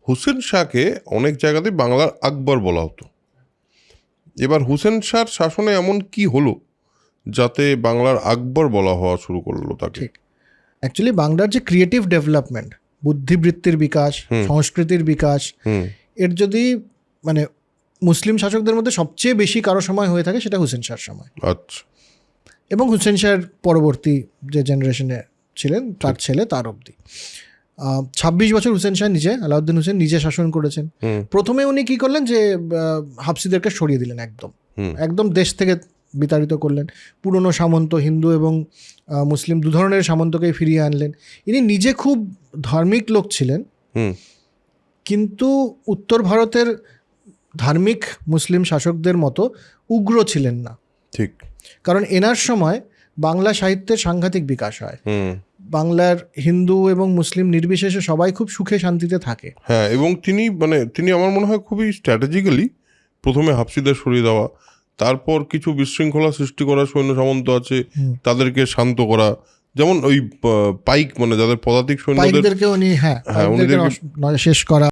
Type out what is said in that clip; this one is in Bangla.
হুসেন শাহকে অনেক জায়গাতে বাংলার আকবর বলা হতো। এবার হুসেন শাহর শাসনে এমন কি হলো যাতে বাংলার আকবর বলা হওয়া শুরু করলো তাকে? ঠিক, অ্যাকচুয়ালি বাংলার যে ক্রিয়েটিভ ডেভেলপমেন্ট, বুদ্ধিবৃত্তির বিকাশ, সংস্কৃতির বিকাশ, এর যদি মানে মুসলিম শাসকদের মধ্যে সবচেয়ে বেশি কারো সময় হয়ে থাকে সেটা হুসেন শাহর সময়। আচ্ছা। এবং হুসেন শাহর পরবর্তী যে জেনারেশনে ছিলেন তার ছেলে তার অবধি 26 বছর হুসেন শাহ নিজে, আলাউদ্দিন হোসেন নিজে শাসন করেছেন। প্রথমে উনি কি করলেন যে হাফসিদেরকে সরিয়ে দিলেন, একদম দেশ থেকে বিতাড়িত করলেন। পুরনো সামন্ত, হিন্দু এবং মুসলিম দু ধরনের সামন্তকেই ফিরিয়ে আনলেন। ইনি নিজে খুব ধার্মিক লোক ছিলেন, কিন্তু উত্তর ভারতের ধার্মিক মুসলিম শাসকদের মতো উগ্র ছিলেন না। ঠিক, কারণ এনার সময় বাংলা সাহিত্যের সাংঘাতিক বিকাশ হয়। বাংলার হিন্দু এবং মুসলিম নির্বিশেষে সবাই খুব সুখে শান্তিতে থাকে। হ্যাঁ, এবং তিনি আমার মনে হয় খুবই স্ট্র্যাটেজিক্যালি প্রথমে হাফসিদের সরিয়ে দেওয়া, তারপর কিছু বিশৃঙ্খলা সৃষ্টি করা সৈন্য সামন্ত আছে তাদেরকে শান্ত করা, যেমন ওই পাইক মানে যাদের পদাতিক সৈন্যদেরকে উনি শেষ করা।